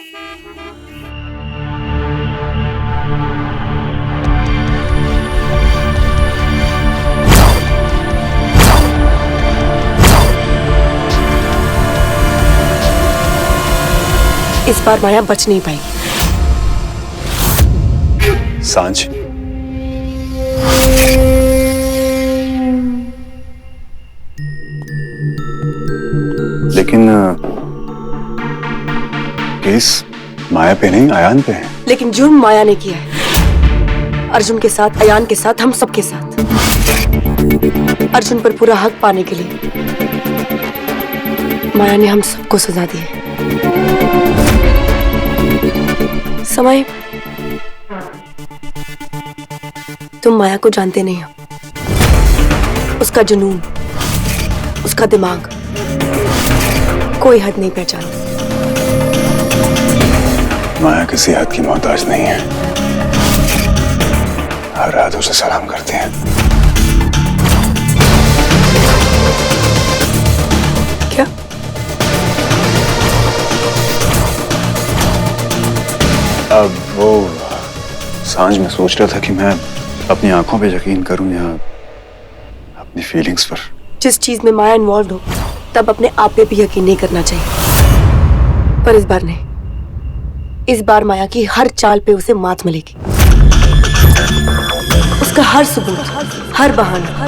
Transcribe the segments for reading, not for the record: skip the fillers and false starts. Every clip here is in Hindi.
इस बार माया बच नहीं पाई। सांझ, लेकिन केस माया पे नहीं, अयान पे है। लेकिन जुर्म माया ने किया है, अर्जुन के साथ, अयान के साथ, हम सबके साथ। अर्जुन पर पूरा हक पाने के लिए माया ने हम सबको सजा दी है। समय, तुम माया को जानते नहीं हो। उसका जुनून, उसका दिमाग कोई हद नहीं पहचानता। माया किसी हद की मोहताज नहीं है, हर रात उसे सलाम करते हैं। क्या? अब वो सांझ में सोच रहा था कि मैं अपनी आंखों पे यकीन करूं या अपनी फीलिंग्स पर। जिस चीज में माया इन्वॉल्व हो तब अपने आप पे भी यकीन नहीं करना चाहिए, पर इस बार नहीं। इस बार माया की हर चाल पे उसे मात मिलेगी। उसका हर सबूत, हर बहाना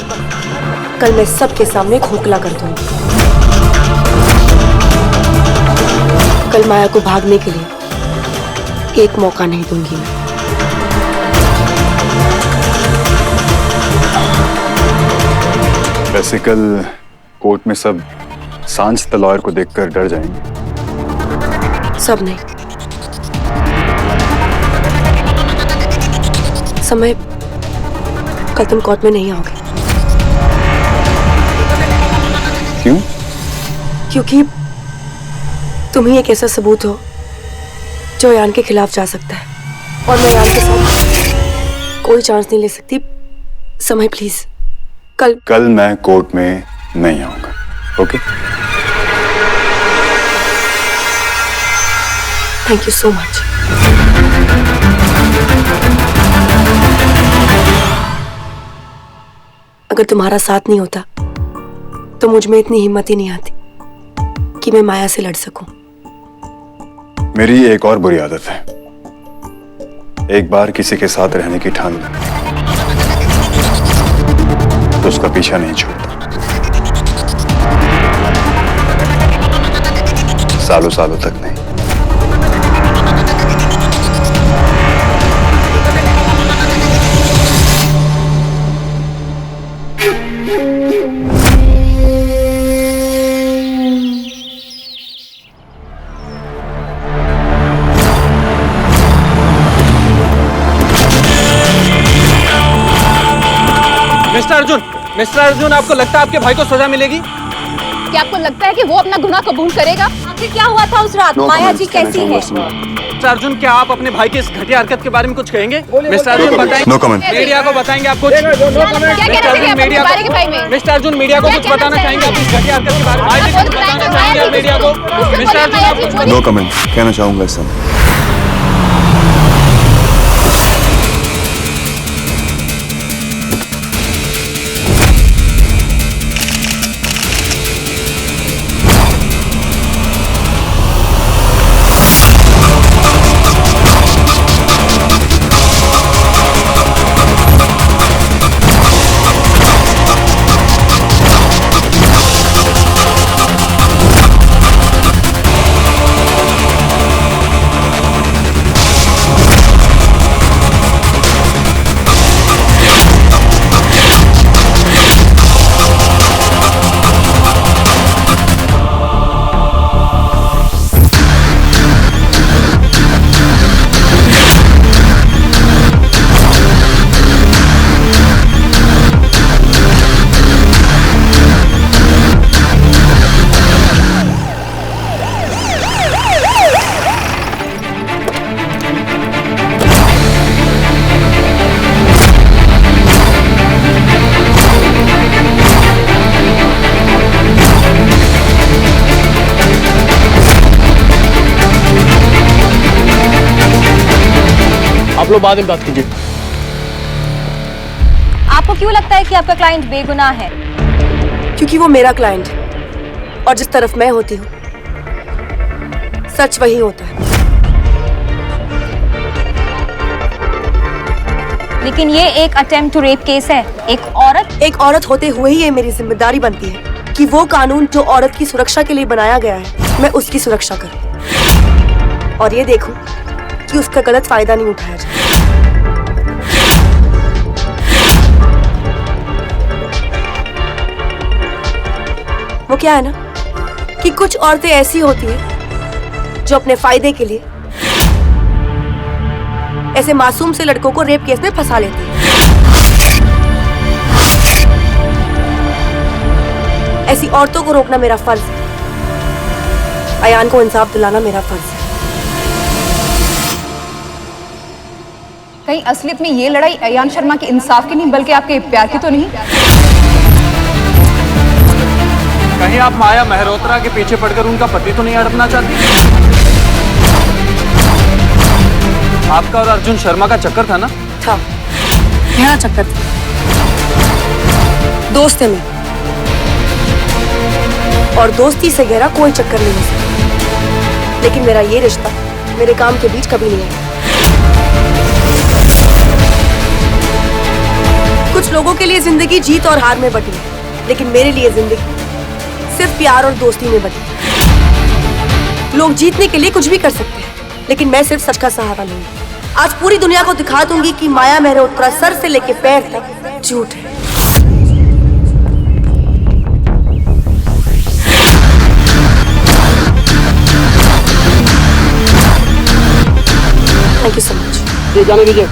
कल मैं सबके सामने खोखला कर दूंगी। कल माया को भागने के लिए एक मौका नहीं दूंगी मैं। वैसे कल कोर्ट में सब सांझ द लॉयर को देखकर डर जाएंगे। सब नहीं। समय, कल तुम कोर्ट में नहीं आओगे। क्यों? क्योंकि तुम ही एक ऐसा सबूत हो जो अयान के खिलाफ जा सकता है, और मैं अयान के साथ कोई चांस नहीं ले सकती। समय प्लीज, कल मैं कोर्ट में नहीं आऊंगा। Okay? Thank you so much. अगर तुम्हारा साथ नहीं होता तो मुझ में इतनी हिम्मत ही नहीं आती कि मैं माया से लड़ सकूं। मेरी एक और बुरी आदत है, एक बार किसी के साथ रहने की ठान ली तो उसका पीछा नहीं छोड़ता। सालों सालों तक नहीं। मिस्टर अर्जुन, आपको लगता है आपके भाई को सजा मिलेगी? क्या आपको लगता है कि वो अपना गुनाह कबूल करेगा? आखिर क्या हुआ था उस रात? माया जी कैसी है? मिस्टर अर्जुन, क्या आप अपने भाई की इस घटिया हरकत के बारे में कुछ कहेंगे? मिस्टर अर्जुन बताएंगे? No comment. मीडिया को बताएंगे आप कुछ? मिस्टर अर्जुन, मीडिया को कुछ बताना चाहेंगे आप इस घटिया हरकत के बारे में? बताना चाहेंगे मीडिया को? मिस्टर अर्जुन, आप कुछ? नो कमेंट कहना चाहूंगा इस समय। आप लोग बाद में बात कीजिए। आपको क्यों लगता है कि आपका क्लाइंट बेगुनाह है? क्योंकि वो मेरा क्लाइंट है और जिस तरफ मैं होती हूँ सच वही होता है। लेकिन ये एक अटेम्प्ट टू रेप केस है। एक औरत होते हुए ही ये मेरी जिम्मेदारी बनती है कि वो कानून जो औरत की सुरक्षा के लिए बनाया गया है मैं उसकी सुरक्षा करूं और ये देखूं कि उसका गलत फायदा नहीं उठाया जाए। वो क्या है ना कि कुछ औरतें ऐसी होती हैं जो अपने फायदे के लिए ऐसे मासूम से लड़कों को रेप केस में फंसा लेती हैं। ऐसी औरतों को रोकना मेरा फर्ज है। अयान को इंसाफ दिलाना मेरा फर्ज है। कहीं असलियत में ये लड़ाई अयान शर्मा के इंसाफ की नहीं बल्कि आपके प्यार की तो नहीं? कहीं आप माया मेहरोत्रा के पीछे पड़कर उनका पति तो नहीं हड़पना चाहती? आपका और अर्जुन शर्मा का चक्कर था ना? था, गहरा चक्कर था। दोस्त है मैं और दोस्ती से गहरा कोई चक्कर नहीं हो सकता। लेकिन मेरा ये रिश्ता मेरे काम के बीच कभी नहीं आया। कुछ लोगों के लिए जिंदगी जीत और हार में बटी है, लेकिन मेरे लिए जिंदगी सिर्फ प्यार और दोस्ती में बटी है। लोग जीतने के लिए कुछ भी कर सकते हैं, लेकिन मैं सिर्फ सच का सहारा लूंगी। आज पूरी दुनिया को दिखा दूंगी कि माया मेहरोत्रा सर से लेके पैर तक झूठ है। Thank you so much. ये जाने दीजिए।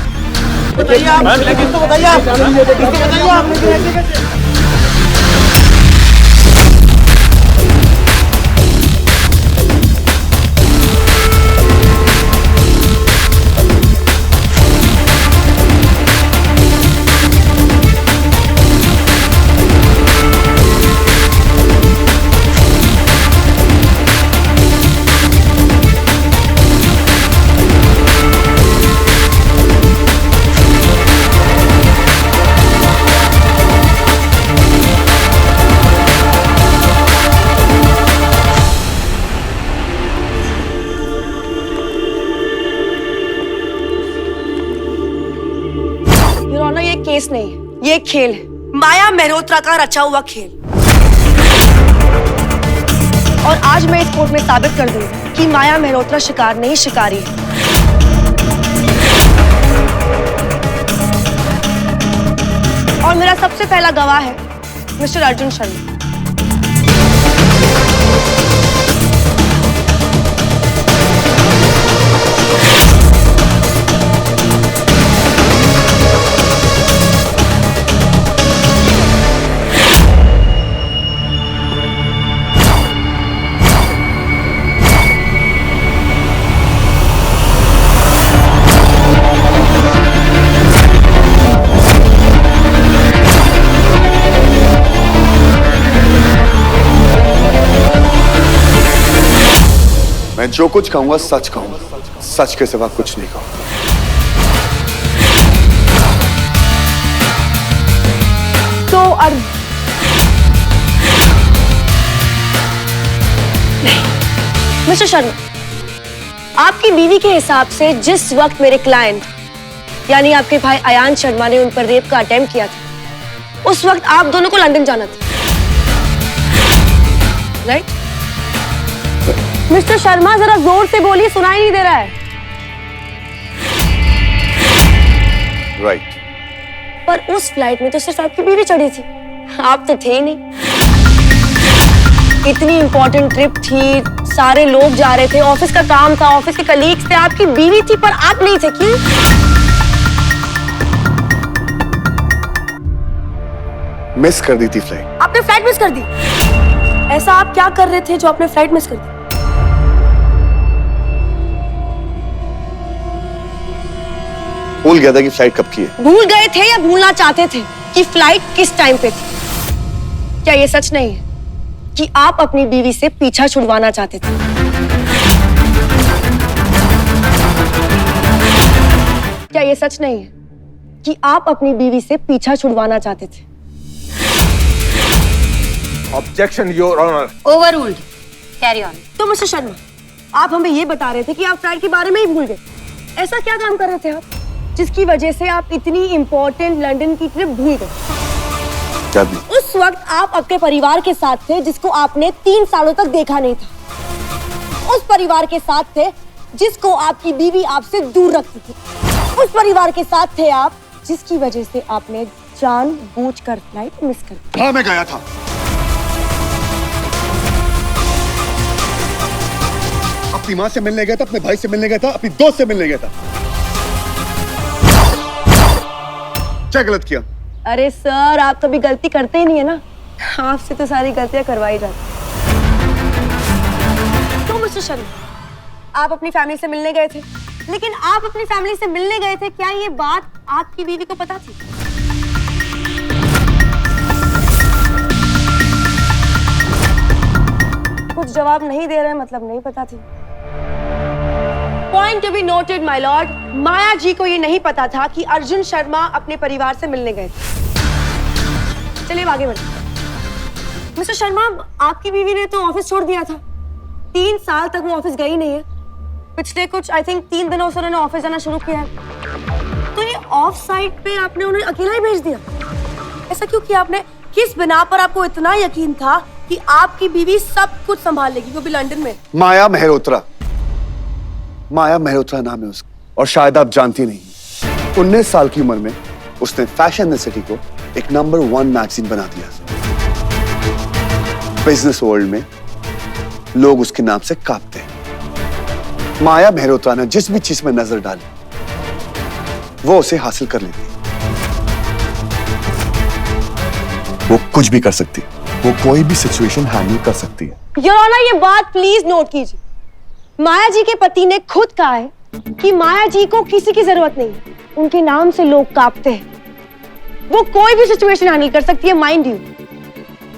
केस नहीं है, ये खेल है, माया मेहरोत्रा का रचा हुआ खेल। और आज मैं इस कोर्ट में साबित कर दूंगी कि माया मेहरोत्रा शिकार नहीं शिकारी है। और मेरा सबसे पहला गवाह है मिस्टर अर्जुन शर्मा। मैं जो कुछ कहूंगा सच कहूंगा, सच के सिवा कुछ नहीं कहूंगा। तो मिस्टर शर्मा, आपकी बीवी के हिसाब से जिस वक्त मेरे क्लाइंट यानी आपके भाई अयान शर्मा ने उन पर रेप का अटेम्प्ट किया था, उस वक्त आप दोनों को लंदन जाना था, राइट? मिस्टर शर्मा जरा जोर से बोलिए, सुनाई नहीं दे रहा है। राइट। पर उस फ्लाइट में तो सिर्फ आपकी बीवी चढ़ी थी, आप तो थे ही नहीं। इतनी इंपॉर्टेंट ट्रिप थी, सारे लोग जा रहे थे, ऑफिस का काम था, ऑफिस के कलीग्स थे, आपकी बीवी थी पर आप नहीं थे। क्यों? मिस कर दी थी फ्लाइट। आपने फ्लाइट मिस कर दी? ऐसा आप क्या कर रहे थे जो आपने फ्लाइट मिस कर दी? भूल गया था कि फ्लाइट कब की है। भूल गए थे या भूलना चाहते थे कि फ्लाइट किस टाइम पे थी? क्या ये सच नहीं है कि आप अपनी बीवी से पीछा छुड़वाना चाहते थे? क्या ये ये सच नहीं है कि आप अपनी बीवी से पीछा छुड़वाना चाहते थे? Objection your honour. Overruled, carry on. तो मिस्टर शर्मा, आप हमें ये बता रहे थे कि आप फ्लाइट के बारे में ही भूल गए। ऐसा क्या काम कर रहे थे आप जिसकी वजह से आप इतनी इंपॉर्टेंट लंदन की ट्रिप भूल गए? उस वक्त आप अपने परिवार के साथ थे जिसको आपने 3 सालों तक देखा नहीं था। उस परिवार के साथ थे जिसको आपकी बीवी आपसे दूर रखती थी। उस परिवार के साथ थे आप जिसकी वजह से आपने जानबूझकर फ्लाइट मिस कर दी। हाँ, मैं गया था। अपनी माँ से मिलने गया था, अपने भाई से मिलने गया था, अपनी दोस्त से मिलने गया था। क्या गलत किया? अरे सर, आप कभी गलती करते ही नहीं है ना, आपसे तो सारी गलतियां करवाई जाती। तो मिस्टर शर्मा, आप अपनी फैमिली से मिलने गए थे, लेकिन आप अपनी फैमिली से मिलने गए थे, क्या ये बात आपकी बीवी को पता थी? कुछ जवाब नहीं दे रहे, मतलब नहीं पता थी। Point to be noted my lord, Maya ji को ये नहीं पता था कि अर्जुन शर्मा अपने परिवार से मिलने गए थे। चलिए आगे बढ़ते। मिस्टर शर्मा, आपकी बीवी ने तो ऑफिस छोड़ दिया था। 3 साल तक वो ऑफिस गई नहीं है। पिछले कुछ आई थिंक 3 दिनों से उन्होंने ऑफिस जाना शुरू किया है। तो ये ऑफ साइट पे आपने उन्हें अकेला ही भेज दिया? ऐसा क्यों किया आपने? किस बिना पर आपको इतना यकीन था कि आपकी बीवी सब कुछ संभाल लेगी, वो भी लंदन में? माया मेहरोत्रा। माया मेहरोत्रा नाम है उसका, और शायद आप जानती नहीं, 19 साल की उम्र में उसने फैशन सिटी को एक नंबर 1 मैगजीन बना दिया। बिजनेस वर्ल्ड में लोग उसके नाम से कांपते हैं। माया मेहरोत्रा ने जिस भी चीज में नजर डाली वो उसे हासिल कर लेती है। वो कुछ भी कर सकती है, वो कोई भी सिचुएशन हैंडल कर सकती है। योर ऑनर, ये बात प्लीज नोट कीजिए। माया जी के पति ने खुद कहा है कि माया जी को किसी की जरूरत नहीं है, उनके नाम से लोग कांपते हैं। वो कोई भी सिचुएशन हैंडल कर सकती है, माइंड यू,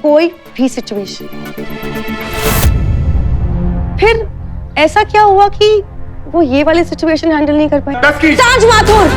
कोई भी सिचुएशन। फिर ऐसा क्या हुआ कि वो ये वाली सिचुएशन हैंडल नहीं कर पाई? सांझ माथुर,